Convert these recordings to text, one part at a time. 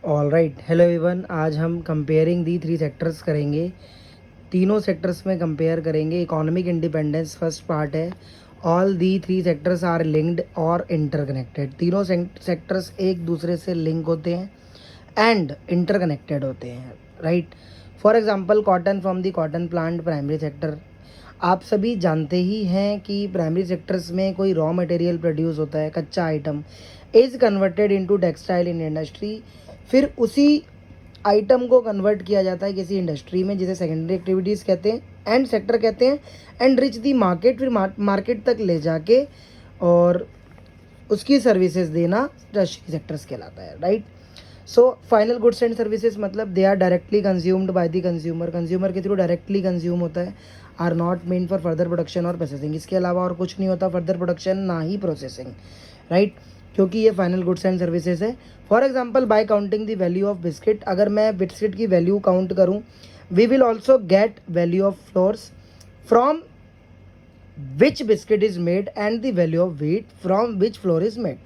All right, hello everyone. आज हम comparing दी three sectors करेंगे। तीनों सेक्टर्स में कंपेयर करेंगे। इकोनॉमिक इंडिपेंडेंस फर्स्ट पार्ट है। All the three sectors are linked और इंटरकनेक्टेड। तीनों सेक्टर्स एक दूसरे से लिंक होते हैं एंड इंटरकनेक्टेड होते हैं, right. For example, cotton from the cotton plant primary sector. आप सभी जानते ही हैं कि प्राइमरी सेक्टर्स में कोई रॉ मटेरियल प्रोड्यूस होता है, कच्चा item is converted into textile in industry. फिर उसी आइटम को कन्वर्ट किया जाता है किसी इंडस्ट्री में, जिसे सेकेंडरी एक्टिविटीज़ कहते हैं एंड सेक्टर कहते हैं, एंड रिच दी मार्केट। फिर मार्केट तक ले जाके और उसकी सर्विसेज देना टर्शियरी सेक्टर्स कहलाता है, right. So final goods and services मतलब they are directly consumed by the consumer. Consumer के थ्रू डायरेक्टली कंज्यूम होता है। Are not meant for further production और प्रोसेसिंग। इसके अलावा और कुछ नहीं होता फर्दर प्रोडक्शन, ना ही प्रोसेसिंग, राइट, क्योंकि ये फाइनल गुड्स एंड सर्विसेज है। For example, by counting the value of biscuit, अगर मैं बिस्किट की वैल्यू काउंट करूँ, we will also get value of flours from which biscuit is made and the value of wheat from which flour is made.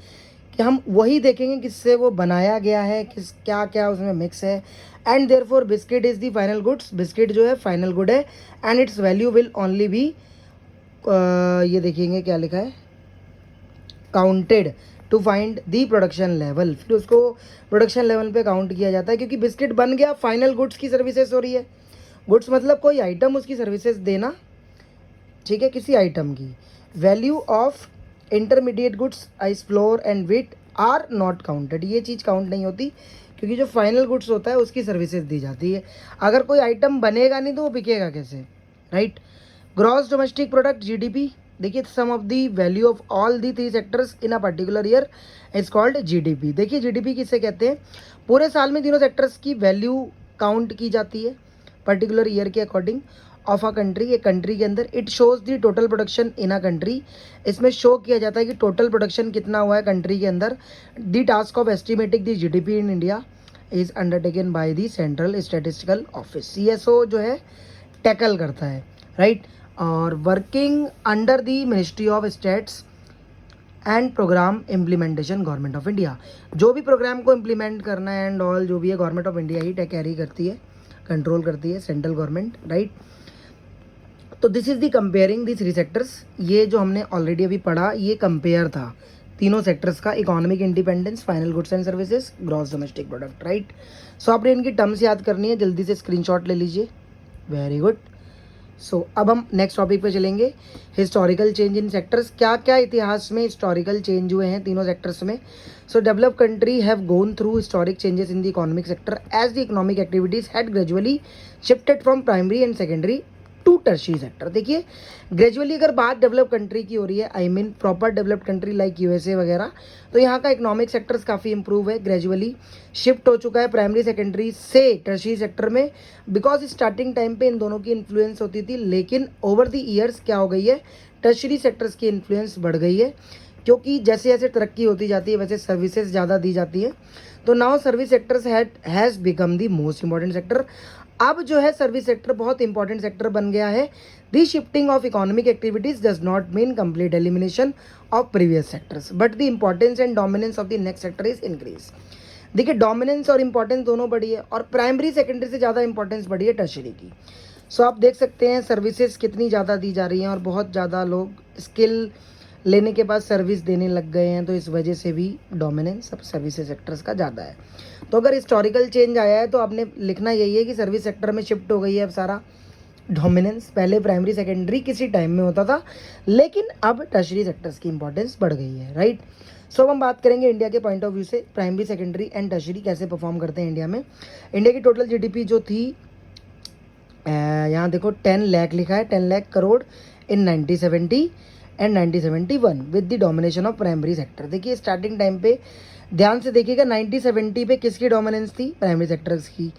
कि हम वही देखेंगे किससे वो बनाया गया है, किस क्या क्या उसमें मिक्स है, and therefore biscuit is the final goods. Biscuit जो है फाइनल गुड है and its value will only be, ये देखेंगे क्या लिखा है, counted to find the production level. फिर उसको प्रोडक्शन लेवल पे काउंट किया जाता है, क्योंकि बिस्किट बन गया, फाइनल गुड्स की सर्विसेज हो रही है। गुड्स मतलब कोई आइटम, उसकी सर्विसेज देना, ठीक है, किसी आइटम की। Value of intermediate goods as flour and wheat are not counted. ये चीज़ काउंट नहीं होती, क्योंकि जो फाइनल गुड्स होता है उसकी सर्विसेज दी जाती है। अगर कोई आइटम बनेगा नहीं तो वो बिकेगा कैसे, right. Gross domestic product, GDP, देखिए sum of the value of all the three sectors in a particular year is called GDP. देखिए जीडीपी किसे कहते हैं, पूरे साल में तीनों सेक्टर्स की वैल्यू काउंट की जाती है पर्टिकुलर ईयर के अकॉर्डिंग ऑफ अ कंट्री। एक कंट्री के अंदर it shows the total production in a country. इसमें शो किया जाता है कि टोटल प्रोडक्शन कितना हुआ है कंट्री के अंदर। The task of estimating the GDP in India is undertaken by the central statistical office, CSO जो है टैकल करता है, राइट। और working under the ministry of states and programme implementation government of India. जो भी programme को implement करना है एंड ऑल जो भी है, government of India he carry करती है, कंट्रोल करती है, सेंट्रल गवर्नमेंट, राइट। तो this is the comparing the three sectors. ये जो हमने ऑलरेडी अभी पढ़ा, ये कंपेयर था तीनों सेक्टर्स का, economic independence, final goods and services, gross domestic product, right. So आपने इनकी टर्म्स याद करनी है, जल्दी से स्क्रीनशॉट ले लीजिए, वेरी गुड। सो अब हम नेक्स्ट टॉपिक पे चलेंगे, हिस्टोरिकल चेंज इन सेक्टर्स। क्या क्या इतिहास में हिस्टोरिकल चेंज हुए हैं तीनों सेक्टर्स में। So developed country have gone through historic changes in the economic sector as the economic activities had gradually shifted from primary and secondary to tertiary sector. देखिए gradually अगर बात डेवलप कंट्री की हो रही है, I mean proper developed country like USA वगैरह, तो यहाँ का इकोनॉमिक सेक्टर्स काफ़ी इंप्रूव है, ग्रेजुअली शिफ्ट हो चुका है प्राइमरी सेकेंडरी से टर्शियरी सेक्टर में। बिकॉज स्टार्टिंग टाइम पे इन दोनों की इन्फ्लुएंस होती थी, लेकिन ओवर द ईयर्स क्या हो गई है, टर्शियरी सेक्टर्स की इन्फ्लुएंस बढ़ गई है, क्योंकि जैसे जैसे तरक्की होती जाती है वैसे सर्विसेज ज़्यादा दी जाती है। तो now service sectors has become the most important sector. अब जो है सर्विस सेक्टर बहुत इंपॉर्टेंट सेक्टर बन गया है। The shifting of economic activities does not mean complete elimination of previous sectors, but the importance and dominance of the next sector is increase. देखिए dominance और importance दोनों बढ़ी है, और प्राइमरी सेकेंडरी से ज़्यादा इंपॉर्टेंस बढ़ी है टर्शियरी की। सो आप देख सकते हैं सर्विसेज कितनी ज़्यादा दी जा रही हैं, और बहुत ज़्यादा लोग स्किल लेने के बाद सर्विस देने लग गए हैं, तो इस वजह से भी डोमिनेंस अब सर्विसेज सेक्टर्स का ज़्यादा है। तो अगर हिस्टोरिकल चेंज आया है तो आपने लिखना यही है कि सर्विस सेक्टर में शिफ्ट हो गई है अब सारा डोमिनेंस। पहले प्राइमरी सेकेंडरी किसी टाइम में होता था, लेकिन अब टर्शियरी सेक्टर्स की इंपॉर्टेंस बढ़ गई है, राइट। सो अब हम बात करेंगे इंडिया के पॉइंट ऑफ व्यू से, प्राइमरी सेकेंडरी एंड टर्शियरी कैसे परफॉर्म करते हैं इंडिया में। इंडिया की टोटल जीडीपी जो थी, यहाँ देखो 10 लाख लिखा है, 10 लाख करोड़ इन 1970 and 1971 with the domination of primary sector. देखिए स्टार्टिंग टाइम पे ध्यान से देखिएगा, 1970 पे किसकी डोमिनेंस थी, प्राइमरी सेक्टर्स की,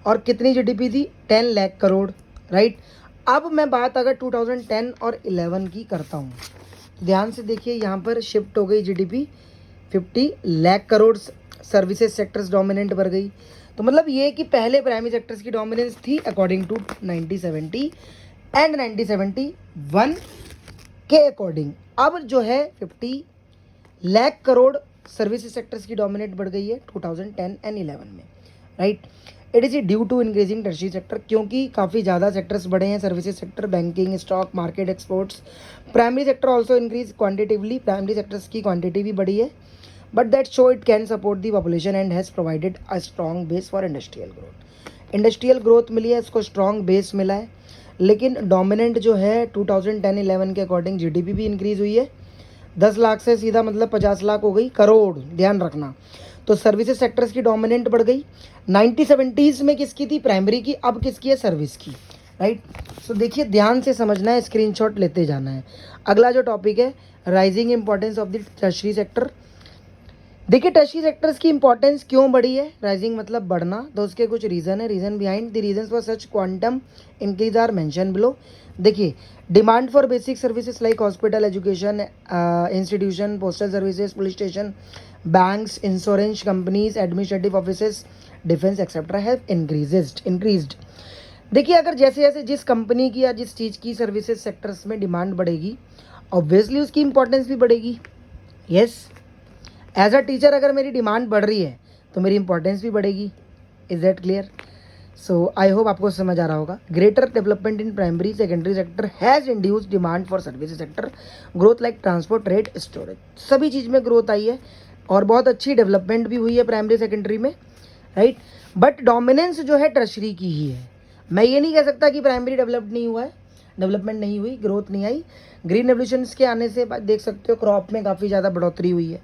और कितनी जीडीपी थी, 10 लाख करोड़, राइट। अब मैं बात अगर 2010 और 11 की करता हूँ, ध्यान से देखिए यहाँ पर शिफ्ट हो गई GDP 50 lakh crore, services sectors dominant बढ़ गई। तो मतलब ये कि पहले प्राइमरी सेक्टर्स की डोमिनेंस थी अकॉर्डिंग टू 1970 एंड 1971 के अकॉर्डिंग, अब जो है 50 लाख करोड़ सर्विसेज सेक्टर्स की डोमिनेट बढ़ गई है 2010 एंड 11 में। Right. It is due to increasing tertiary sector, क्योंकि काफ़ी ज़्यादा सेक्टर्स बढ़े हैं, services sector, banking, stock market, exports. Primary sector also increase quantitatively, primary sectors की क्वान्टिटी भी बढ़ी है, but that show it can support the population and has provided a strong base for industrial growth. Industrial growth मिली है, इसको strong base मिला है। लेकिन डोमिनेंट जो है 2010-11 के अकॉर्डिंग जीडीपी भी इंक्रीज़ हुई है, 10 लाख से सीधा मतलब 50 लाख हो गई, करोड़, ध्यान रखना। तो सर्विसेज सेक्टर्स की डोमिनेंट बढ़ गई। 1970s में किसकी थी? प्राइमरी की, अब किसकी है? सर्विस की, राइट। सो देखिए, ध्यान से समझना है, स्क्रीनशॉट लेते जाना है। अगला जो टॉपिक है, rising importance of the tertiary sector. देखिए टर्शरी सेक्टर्स की इंपॉर्टेंस क्यों बढ़ी है? राइजिंग मतलब बढ़ना, तो उसके कुछ रीज़न है। Reason behind the reasons for such quantum increase are mention below. देखिए, demand for basic services like hospital, education institution, postal services, police station, banks, insurance companies, administrative offices, defence etcetera have increased. देखिए, अगर जैसे जैसे जिस company की या जिस चीज़ की सर्विसेज सेक्टर्स में डिमांड बढ़ेगी, ऑब्वियसली उसकी इंपॉर्टेंस भी बढ़ेगी। यस, एज अ टीचर अगर मेरी डिमांड बढ़ रही है तो मेरी इंपॉर्टेंस भी बढ़ेगी। Is that clear? So I hope आपको समझ आ रहा होगा। Greater development in primary secondary sector has induced demand for service sector growth like transport, trade, storage. सभी चीज़ में ग्रोथ आई है और बहुत अच्छी डेवलपमेंट भी हुई है प्राइमरी सेकेंडरी में, राइट। बट डोमिनेंस जो है टर्शरी की ही है। मैं ये नहीं कह सकता कि प्राइमरी डेवलप नहीं हुआ है, डेवलपमेंट नहीं हुई, ग्रोथ नहीं आई। ग्रीन रेवोल्यूशंस के आने से देख सकते हो क्रॉप में काफ़ी ज़्यादा बढ़ोतरी हुई है।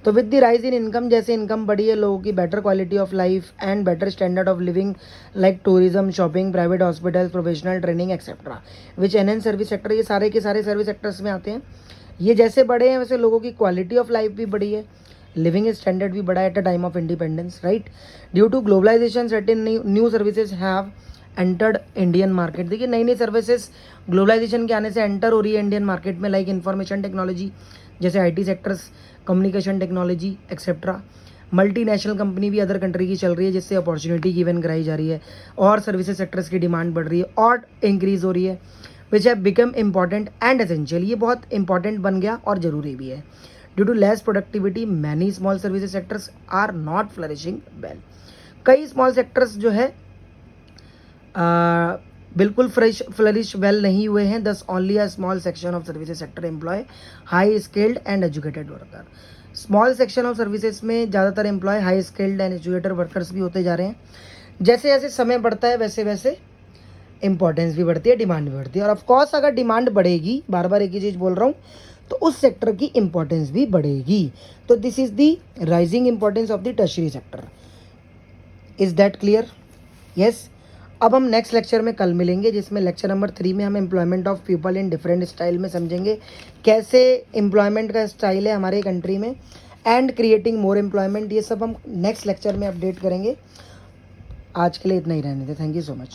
तो with the rise in income, जैसे इनकम बढ़ी है, लोगों की better quality of life and better standard of living like tourism, shopping, private hospital, professional training etcetera which enhance service sector, ये सारे के सारे सर्विस सेक्टर्स में आते हैं। ये जैसे बढ़े हैं वैसे लोगों की क्वालिटी ऑफ लाइफ भी बढ़ी है, लिविंग स्टैंडर्ड भी बढ़ा है at a time of independence, right. Due to globalisation certain new services have entered Indian market. देखिए, नई नई सर्विसेज ग्लोबलाइजेशन के आने से एंटर हो रही है इंडियन मार्केट में, लाइक इंफॉर्मेशन टेक्नोलॉजी, जैसे IT sectors, communication technology etcetera. Multinational company भी अदर कंट्री की चल रही है, जिससे अपॉर्चुनिटी गिवन कराई जा रही है और सर्विसेज सेक्टर्स की डिमांड बढ़ रही है और इंक्रीज हो रही है, which have become important and essential. ये बहुत इंपॉर्टेंट बन गया और ज़रूरी भी है। Due to less productivity many small services sectors are not flourishing well. कई स्मॉल सेक्टर्स जो है बिल्कुल फ्लरिश वेल नहीं हुए हैं। Thus only a small section of services sector employ high skilled and educated worker. Small section of services में ज़्यादातर employ high skilled and educated workers भी होते जा रहे हैं। जैसे जैसे समय बढ़ता है वैसे वैसे इंपॉर्टेंस भी बढ़ती है, डिमांड भी बढ़ती है। और ऑफकोर्स अगर डिमांड बढ़ेगी, बार बार एक ही चीज़ बोल रहा हूँ, तो उस सेक्टर की इंपॉर्टेंस भी बढ़ेगी। तो this is the rising importance of the tertiary sector. Is that clear? Yes. अब हम नेक्स्ट लेक्चर में कल मिलेंगे, जिसमें लेक्चर नंबर 3 में हम employment of people in different style में समझेंगे कैसे एम्प्लॉयमेंट का स्टाइल है हमारे कंट्री में एंड क्रिएटिंग मोर एम्प्लॉयमेंट। ये सब हम नेक्स्ट लेक्चर में अपडेट करेंगे। आज के लिए इतना ही रहने दें। Thank you so much.